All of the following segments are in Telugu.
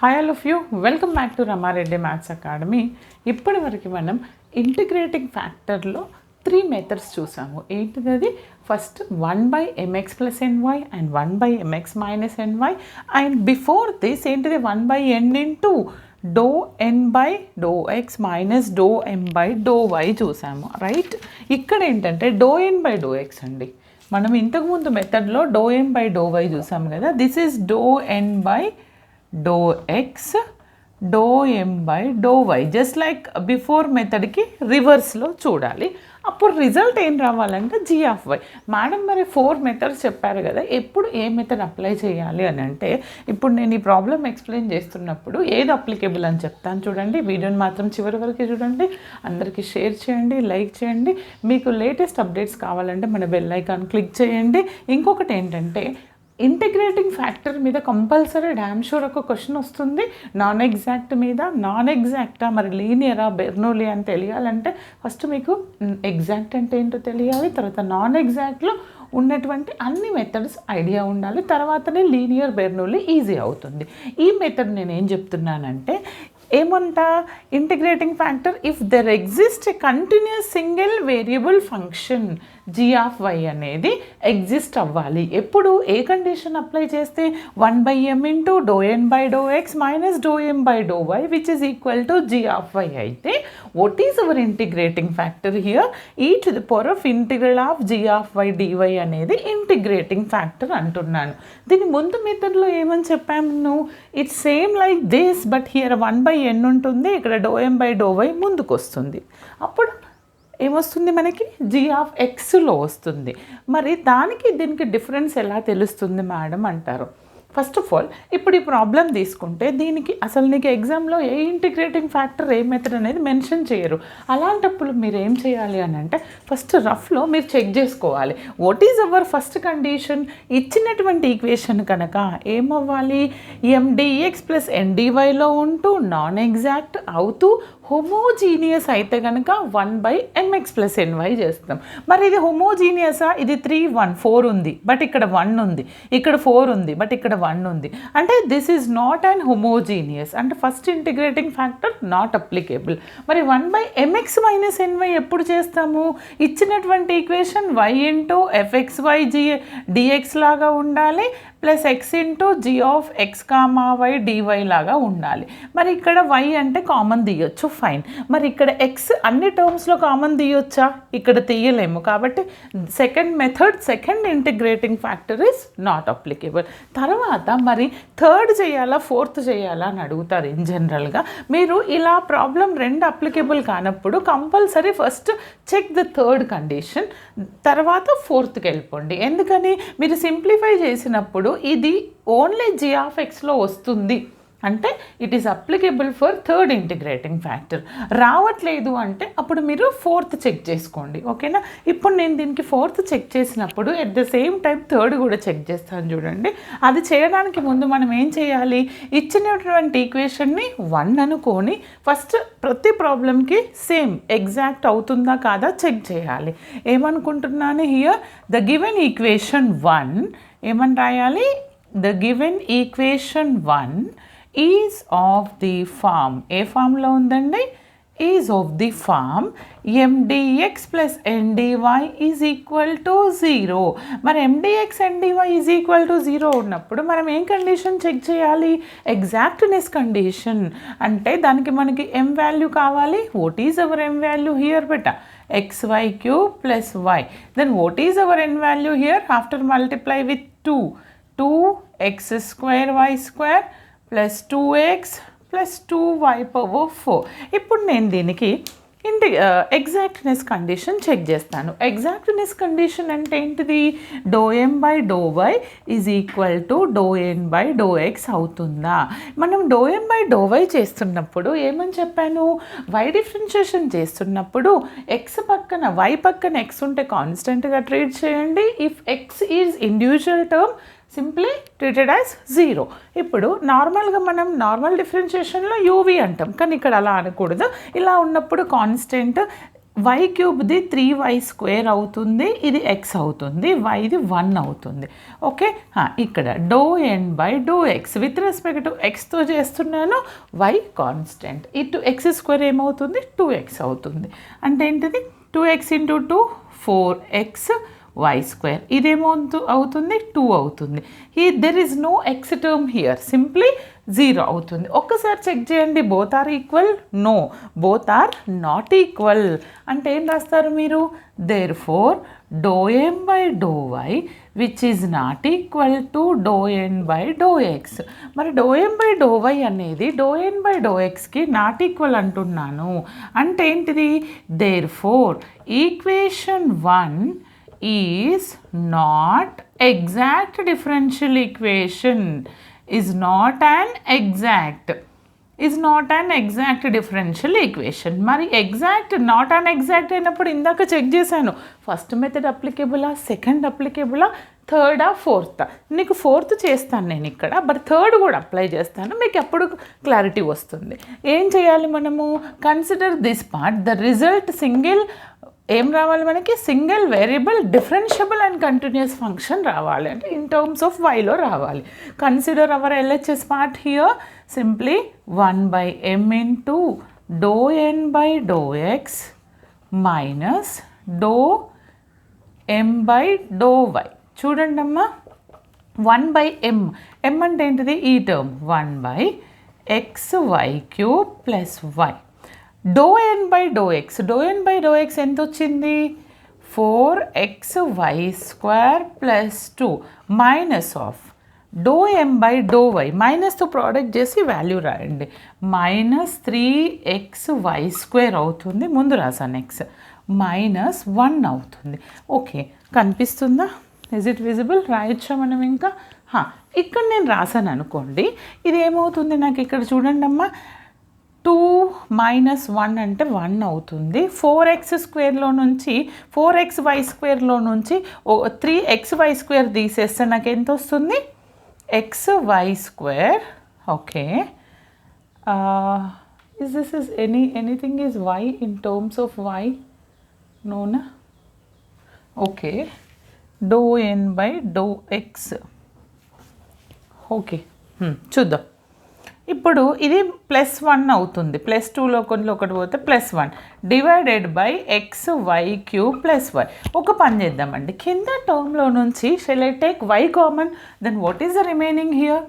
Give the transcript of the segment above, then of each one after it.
Hi all of you, welcome back to Rama Reddy maths academy. ఇప్పటి వరకు మనం ఇంటిగ్రేటింగ్ ఫ్యాక్టర్లో 3 మెథడ్స్ చూసాము. ఏంటిది అది? First 1/mx + ny and 1/mx - ny, and before this ఏంటిది 1/n ఇంటూ ∂n/∂x - ∂m/∂y చూసాము, రైట్? ఇక్కడ ఏంటంటే ∂n/∂x అండి. మనం ఇంతకుముందు మెథడ్లో ∂m/∂y చూసాము కదా. This is ∂n/∂x ∂m/∂y, just like before మెథడ్కి రివర్స్లో చూడాలి. అప్పుడు రిజల్ట్ ఏం రావాలంటే g/y. మేడం మరి 4 మెథడ్స్ చెప్పారు కదా, ఎప్పుడు ఏ మెథడ్ అప్లై చేయాలి అని అంటే, ఇప్పుడు నేను ఈ ప్రాబ్లం ఎక్స్ప్లెయిన్ చేస్తున్నప్పుడు ఏది అప్లికేబుల్ అని చెప్తాను చూడండి. వీడియోని మాత్రం చివరి వరకు చూడండి, అందరికీ షేర్ చేయండి, లైక్ చేయండి. మీకు లేటెస్ట్ అప్డేట్స్ కావాలంటే మన బెల్ ఐకాన్ క్లిక్ చేయండి. ఇంకొకటి ఏంటంటే, ఇంటిగ్రేటింగ్ ఫ్యాక్టర్ మీద కంపల్సరీ డ్యామ్ షూర్ ఒక క్వశ్చన్ వస్తుంది. నాన్ ఎగ్జాక్ట్ మీద, నాన్ ఎగ్జాక్టా మరి లీనియరా బెర్నౌలీ అని తెలియాలంటే ఫస్ట్ మీకు ఎగ్జాక్ట్ అంటే ఏంటో తెలియాలి, తర్వాత నాన్ ఎగ్జాక్ట్లో ఉన్నటువంటి అన్ని మెథడ్స్ ఐడియా ఉండాలి, తర్వాతనే లీనియర్ బెర్నౌలీ ఈజీ అవుతుంది. ఈ మెథడ్ నేను ఏం చెప్తున్నానంటే, ఏమంటా integrating factor if there exist a continuous single variable function g/y అనేది ఎగ్జిస్ట్ అవ్వాలి. ఎప్పుడు ఏ కండిషన్ అప్లై చేస్తే 1/m into ∂n/∂x - ∂m/∂y which is equal to g/y అయితే, what is our integrating factor here? e⁻∫ of g/y dy అనేది ఇంటిగ్రేటింగ్ ఫ్యాక్టర్ అంటున్నాను. దీని ముందు మెథడ్లో ఏమని చెప్పాను? It's same like this, but here 1/n ఉంటుంది, ఇక్కడ ∂m/∂y ముందుకు వస్తుంది. అప్పుడు ఏమొస్తుంది మనకి? g/xలో వస్తుంది. మరి దానికి దీనికి డిఫరెన్స్ ఎలా తెలుస్తుంది మేడం అంటారు. ఫస్ట్ ఆఫ్ ఆల్ ఇప్పుడు ఈ ప్రాబ్లం తీసుకుంటే, దీనికి అసలు నీకు ఎగ్జామ్లో ఏ ఇంటిగ్రేటింగ్ ఫ్యాక్టర్ ఏ మెథడ్ అనేది మెన్షన్ చేయరు. అలాంటప్పుడు మీరు ఏం చేయాలి అని అంటే, ఫస్ట్ రఫ్లో మీరు చెక్ చేసుకోవాలి. What is hour first condition? ఇచ్చినటువంటి ఈక్వేషన్ కనుక ఏమవ్వాలి? mdx + ndyలో ఉంటూ నాన్ ఎగ్జాక్ట్ అవుతూ హోమోజీనియస్ అయితే కనుక 1/mx + ny చేస్తాం. మరి ఇది హోమోజీనియసా? ఇది 3 1 4 ఉంది, బట్ ఇక్కడ 1 ఉంది, ఇక్కడ 4 ఉంది, బట్ ఇక్కడ 1 ఉంది. అంటే this is not and homogeneous, అంటే first integrating factor not applicable. మరి 1/mx - ny ఎప్పుడు చేస్తాము? ఇచ్చినటువంటి equation y into fxy dx లాగా ఉండాలి, plus x into g/x, y dy లాగా ఉండాలి. మరి ఇక్కడ y అంటే కామన్ తీయొచ్చు, ఫైన్. మరి ఇక్కడ x అన్ని టర్మ్స్లో కామన్ తీయొచ్చా? ఇక్కడ తీయలేము. కాబట్టి second method, second integrating factor is not applicable. తర్వాత మరి థర్డ్ చేయాలా, ఫోర్త్ చేయాలా అని అడుగుతారు ఇన్ జనరల్గా. మీరు ఇలా ప్రాబ్లం 2 అప్లికేబుల్ కానప్పుడు compulsory first check the third condition, తర్వాత ఫోర్త్కి వెళ్ళిపోండి. ఎందుకని? మీరు సింప్లిఫై చేసినప్పుడు ఇది ఓన్లీ g/xలో వస్తుంది అంటే it is applicable for third integrating factor. రావట్లేదు అంటే అప్పుడు మీరు ఫోర్త్ చెక్ చేసుకోండి, ఓకేనా? ఇప్పుడు నేను దీనికి ఫోర్త్ చెక్ చేసినప్పుడు at the same time third కూడా చెక్ చేస్తాను చూడండి. అది చేయడానికి ముందు మనం ఏం చేయాలి? ఇచ్చినటువంటి ఈక్వేషన్ని 1 అనుకొని ఫస్ట్ ప్రతి ప్రాబ్లంకి సేమ్ ఎగ్జాక్ట్ అవుతుందా కాదా చెక్ చేయాలి. ఏమనుకుంటున్నాను? హియర్ ద గివెన్ ఈక్వేషన్ 1 ఏమని రాయాలి? The given equation 1 is of the form. ఏ ఫామ్లో ఉందండి? Is of the form mdx + ndy is equal to 0. మరి mdx ndy is equal to 0 ఉన్నప్పుడు మనం ఏం కండిషన్ చెక్ చేయాలి? ఎగ్జాక్ట్నెస్ కండిషన్. అంటే దానికి మనకి m వాల్యూ కావాలి. What is our m value here beta? xy³ + y. Then what is our n value here after multiply with 2? 2x² y² + 2x + 2y⁴. ఇప్పుడు నేను దీనికి ఎగ్జాక్ట్నెస్ కండిషన్ చెక్ చేస్తాను. ఎగ్జాక్ట్నెస్ కండిషన్ అంటే ఏంటిది? ∂m/∂y is equal to ∂n/∂x అవుతుందా? మనం ∂m/∂y చేస్తున్నప్పుడు ఏమని చెప్పాను? y డిఫరెన్షియేషన్ చేస్తున్నప్పుడు x పక్కన y పక్కన x ఉంటే కాన్స్టెంట్గా ట్రీట్ చేయండి. If x is individual term simply treated as 0. ఇప్పుడు నార్మల్గా మనం నార్మల్ డిఫరెన్షియేషన్లో uv అంటాం, కానీ ఇక్కడ అలా అనకూడదు. ఇలా ఉన్నప్పుడు కాన్స్టెంట్ వై క్యూబ్ది 3y² అవుతుంది, ఇది ఎక్స్ అవుతుంది, వైది 1 అవుతుంది. ఓకే, ఇక్కడ ∂n/∂x విత్ రెస్పెక్ట్ టు ఎక్స్తో చేస్తున్నాను, వై కాన్స్టెంట్. ఇటు x² ఏమవుతుంది, 2x అవుతుంది. అంటే ఏంటిది 2x × 2 4x y². ఇదేమో అవుతుంది 2 అవుతుంది. There is no x term here, simply 0 అవుతుంది. ఒక్కసారి చెక్ చేయండి, both are equal, no both are not equal. అంటే ఏం రాస్తారు మీరు, therefore ∂m/∂y which is not equal to ∂n/∂x. మరి ∂m/∂y అనేది ∂n/∂xకి నాట్ ఈక్వల్ అంటున్నాను. అంటే ఏంటిది, therefore equation 1 is not exact differential equation, is not an exact differential equation. మరి ఎగ్జాక్ట్ నాట్ అన్ ఎగ్జాక్ట్ అయినప్పుడు ఇందాక చెక్ చేశాను, ఫస్ట్ మెథడ్ అప్లికేబులా, సెకండ్ అప్లికేబులా, థర్డా, ఫోర్త్. నీకు ఫోర్త్ చేస్తాను నేను ఇక్కడ, బట్ థర్డ్ కూడా అప్లై చేస్తాను, మీకు ఎప్పుడు క్లారిటీ వస్తుంది. ఏం చేయాలి మనము, consider this part, the result single ఏం రావాలి మనకి, single variable differentiable and continuous function రావాలి. అంటే ఇన్ టర్మ్స్ ఆఫ్ వైలో రావాలి. Consider our LHS part here, simply 1/m × ∂n/∂x minus ∂m/∂y. చూడండి అమ్మా, 1/m, m అంటే ఏంటిది, ఈ టర్మ్ 1/xy³ + y. ∂n/∂x ఎంత వచ్చింది, 4xy² + 2 మైనస్ ఆఫ్ ∂m/∂y, మైనస్తో ప్రోడక్ట్ చేసి వాల్యూ రాయండి, -3xy² అవుతుంది, ముందు రాసాను x, -1 అవుతుంది. ఓకే, కనిపిస్తుందా, ఇజ్ ఇట్ విజిబుల్, రాయొచ్చా మనం ఇంకా. ఇక్కడ నేను రాసాను అనుకోండి, ఇది ఏమవుతుంది నాకు, ఇక్కడ చూడండి అమ్మా, 2 - 1 అంటే 1 అవుతుంది. 4x² నుంచి 4xy² నుంచి 3xy² తీసేస్తే నాకు ఎంత వస్తుంది, xy². Okay, is anything is y in terms of y, నోనా. Okay, ∂n/∂x. ఓకే, చూద్దాం. ఇప్పుడు ఇది +1 అవుతుంది, +2లో ఒకటి పోతే +1 డివైడెడ్ బై xy³ + y. ఒక పని చేద్దామండి, కింద టర్మ్లో నుంచి shall I take y common, then what is the remaining here,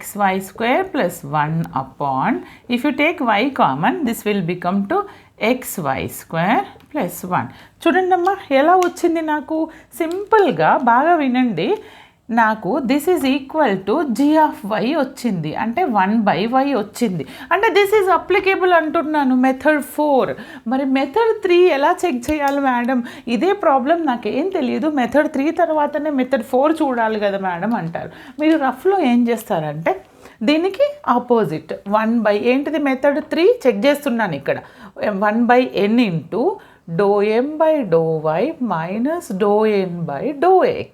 xy² + 1 upon, if you take y common this will become to xy² + 1. చూడండి అమ్మా ఎలా వచ్చింది నాకు, సింపుల్గా బాగా వినండి, నాకు this is equal to g/y వచ్చింది, అంటే 1/y వచ్చింది. అంటే దిస్ ఈజ్ అప్లికేబుల్ అంటున్నాను మెథడ్ 4. మరి మెథడ్ 3 ఎలా చెక్ చేయాలి మేడం, ఇదే ప్రాబ్లం, నాకేం తెలియదు, మెథడ్ 3 తర్వాతనే మెథడ్ 4 చూడాలి కదా మేడం అంటారు. మీరు రఫ్లో ఏం చేస్తారంటే దీనికి ఆపోజిట్ 1/ ఏంటిది, మెథడ్ 3 చెక్ చేస్తున్నాను ఇక్కడ, 1/n × ∂m/∂y minus ∂n/∂x.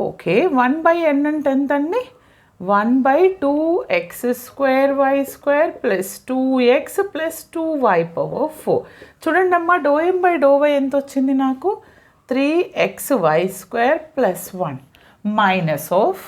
Okay, 1/n అంటే ఎంత అండి, 1/2x² + 2x + 2y⁴. చూడండి అమ్మా, ∂m/∂y ఎంత వచ్చింది నాకు, 3xy² + 1 మైనస్ ఆఫ్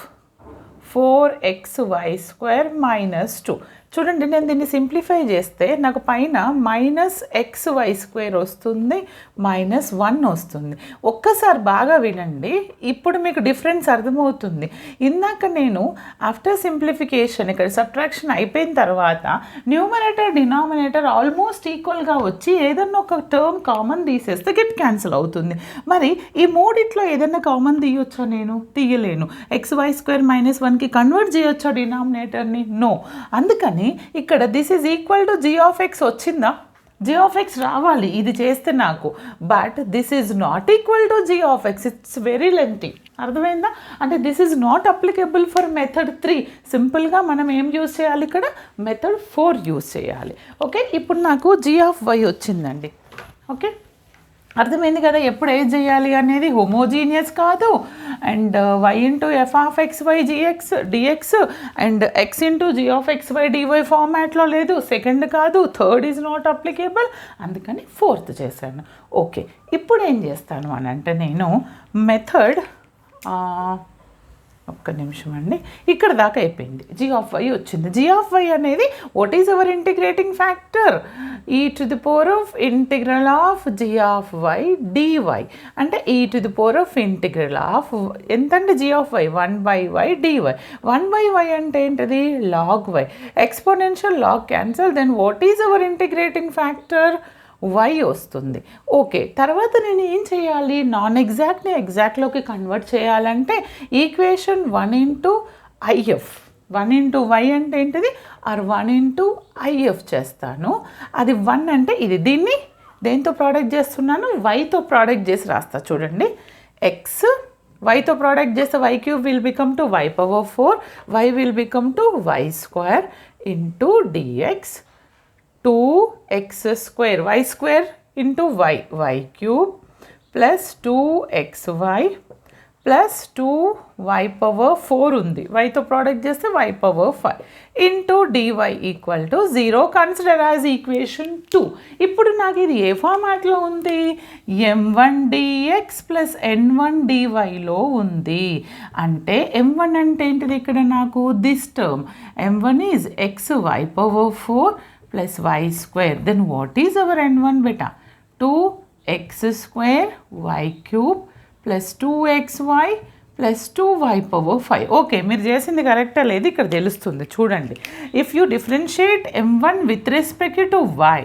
4xy² - 2. చూడండి, నేను దీన్ని సింప్లిఫై చేస్తే నాకు పైన -xy² వస్తుంది, -1 వస్తుంది. ఒక్కసారి బాగా వినండి, ఇప్పుడు మీకు డిఫరెన్స్ అర్థమవుతుంది. ఇందాక నేను ఆఫ్టర్ సింప్లిఫికేషన్ ఇక్కడ సబ్ట్రాక్షన్ అయిపోయిన తర్వాత న్యూమరేటర్ డినామినేటర్ ఆల్మోస్ట్ ఈక్వల్గా వచ్చి ఏదన్నా ఒక టర్మ్ కామన్ తీసేస్తే గెట్ క్యాన్సిల్ అవుతుంది. మరి ఈ మూడిట్లో ఏదైనా కామన్ తీయొచ్చా, నేను తీయలేను. xy² - 1కి కన్వర్ట్ చేయొచ్చా డినామినేటర్ని, నో. అందుకని ఇక్కడ this is equal to g(x) వచ్చిందా, g(x) రావాలి ఇది చేస్తే నాకు, but this is not equal to g(x), it's very lengthy. అర్థమైందా, అంటే this is not applicable for method 3. సింపుల్గా మనం ఏం యూజ్ చేయాలి, ఇక్కడ మెథడ్ 4 యూజ్ చేయాలి. ఓకే, ఇప్పుడు నాకు g(y) వచ్చిందండి. ఓకే, అర్థమైంది కదా, ఎప్పుడు ఏది చేయాలి అనేది. హోమోజీనియస్ కాదు, and y into f of x y g x d x and x into g of x y d y ఫార్మాట్లో లేదు. సెకండ్ కాదు, థర్డ్ ఈజ్ నాట్ అప్లికేబుల్, అందుకని ఫోర్త్ చేశాను. ఓకే, ఇప్పుడు ఏం చేస్తాను అని అంటే నేను మెథడ్ ఒక్క నిమిషం అండి, ఇక్కడ దాకా అయిపోయింది. జీ ఆఫ్ వై వచ్చింది. జీ ఆఫ్ వై అనేది what is our integrating factor? E to the power of integral of G of Y dy అంటే e to the power of integral of ఎంతంటే G of Y 1/y dy. 1/y అంటే ఏంటిది? Log Y. Exponential log cancel, then what is our integrating factor? y వస్తుంది. ఓకే, తర్వాత నేను ఏం చేయాలి? నాన్ ఎగ్జాక్ట్ని ఎగ్జాక్ట్లోకి కన్వర్ట్ చేయాలంటే equation 1 into if, 1 into why అంటే ఏంటిది? ఆర్ 1 ఇంటూ ఐఎఫ్ చేస్తాను. అది 1 అంటే ఇది, దీన్ని దేంతో ప్రోడక్ట్ చేస్తున్నాను? వైతో ప్రోడక్ట్ చేసి రాస్తా చూడండి. ఎక్స్ వైతో ప్రోడక్ట్ చేస్తే y cube will become to y power 4, y will become to y square into d x 2x square, y square into y, y cube plus 2xy plus 2y power 4 ఉంది. yతో ప్రోడక్ట్ చేస్తే y power 5 into dy equal to 0. Consider as equation 2. ఇప్పుడు నాకు ఇది ఏ ఫార్మాట్లో ఉంది? m1 dx ప్లస్ n1 dyలో ఉంది. అంటే m1 అంటే ఏంటిది ఇక్కడ నాకు? This term m1 is x y power 4 plus y square. Then what is our n1 beta? 2x square y cube plus 2xy plus 2y power 5. Okay, మీరు చేసింది కరెక్టా లేదు ఇక్కడ తెలుస్తుంది చూడండి. If you differentiate m1 with respect to y,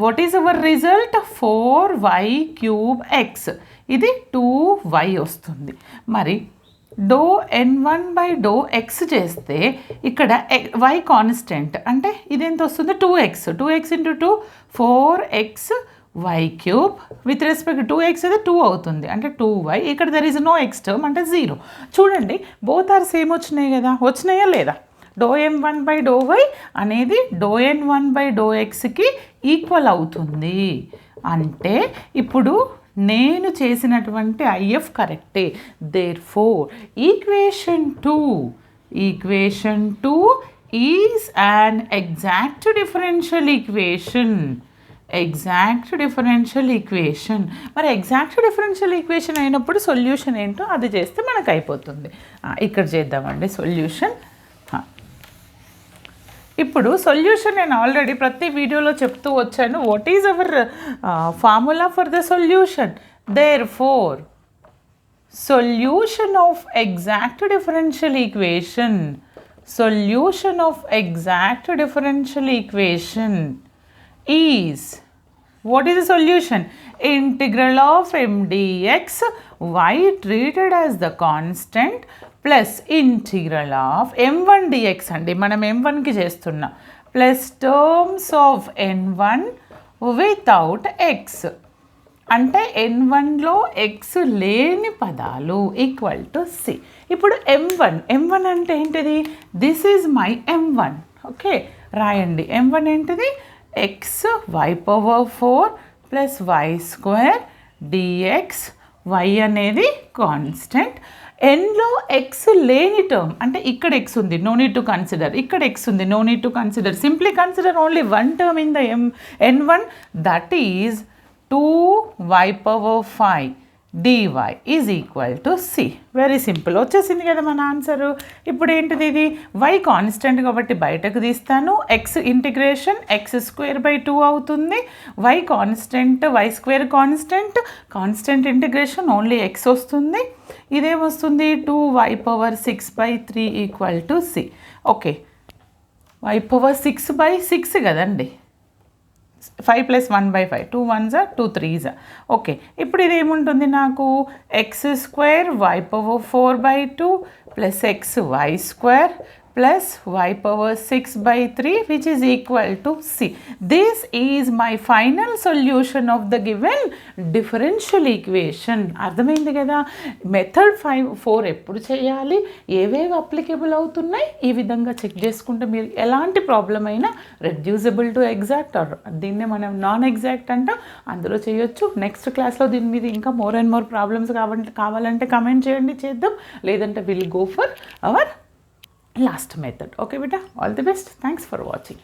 what is our result? 4y cube x. ఇది 2y వస్తుంది. మరి do n1 by do X చేస్తే ఇక్కడ y కాన్స్టెంట్ అంటే ఇదేంత వస్తుంది? 2x into 2 4x y cube with respect 2x అయితే 2 అవుతుంది అంటే 2y. ఇక్కడ there is no x term అంటే 0. చూడండి బోత్ ఆర్ సేమ్ వచ్చినాయి కదా, వచ్చినాయా లేదా? డో m1 బై డో వై అనేది డో n1 బై డో ఎక్స్కి ఈక్వల్ అవుతుంది. అంటే ఇప్పుడు నేను చేసినటువంటి ఐఎఫ్ కరెక్టే. Therefore equation 2 is an exact differential equation. మరి ఎగ్జాక్ట్ డిఫరెన్షియల్ ఈక్వేషన్ అయినప్పుడు సొల్యూషన్ ఏంటో అది చేస్తే మనకు అయిపోతుంది. ఇక్కడ చేద్దామండి సొల్యూషన్. ఇప్పుడు సొల్యూషన్ నేను ఆల్రెడీ ప్రతి వీడియోలో చెప్తూ వచ్చాను. What is hour formula for the solution? Therefore solution of exact differential equation is, what is the solution? Integral of m dx, y treated as the constant, plus integral of m1 dx అండి, మనం m1కి చేస్తున్నాం, plus terms of n1 without x అంటే n1లో x లేని పదాలు ఈక్వల్ టు c. ఇప్పుడు m1 అంటే ఏంటిది? This is my m1. Okay, రాయండి. m1 ఏంటిది? x y power 4 plus y square dx. y అనేది కాన్స్టెంట్. ఎన్లో ఎక్స్ లేని టర్మ్ అంటే ఇక్కడ ఎక్స్ ఉంది, నో నీడ్ టు కన్సిడర్. ఇక్కడ ఎక్స్ ఉంది, no need to consider. Simply consider only one term in the n1, that is 2y power 5 dy is equal to c. Very simple, వచ్చేసింది కదా మన ఆన్సరు. ఇప్పుడు ఏంటిది? ఇది y కాన్స్టెంట్ కాబట్టి బయటకు తీస్తాను. ఎక్స్ ఇంటిగ్రేషన్ x²/2 అవుతుంది. y constant, y² constant integration only x వస్తుంది. ఇదేమొస్తుంది? 2y power 6/3 equal to c. Okay, y power 6/6 కదండి. 5 + 1/5, 2 1s 2 3s. ఓకే, ఇప్పుడు ఇది ఏముంటుంది నాకు? x² y power 4/2 plus xy² plus y power 6 by 3 which is equal to c. This is my final solution of the given differential equation. అర్థమైంది కదా. మెథడ్ 4 ఎప్పుడు చేయాలి, ఏవేవి అప్లికేబుల్ అవుతున్నాయి, ఈ విధంగా చెక్ చేసుకుంటే మీరు ఎలాంటి ప్రాబ్లం అయినా రెడ్యూసిబుల్ టు ఎగ్జాక్ట్ ఆర్ దీన్నే మనం నాన్ ఎగ్జాక్ట్ అంటాం, అందులో చేయొచ్చు. నెక్స్ట్ క్లాస్లో దీని మీద ఇంకా మోర్ అండ్ మోర్ ప్రాబ్లమ్స్ కావాలంటే కమెంట్ చేయండి, చేద్దాం. లేదంటే will go for hour last method. Okay beta, all the best. Thanks for watching.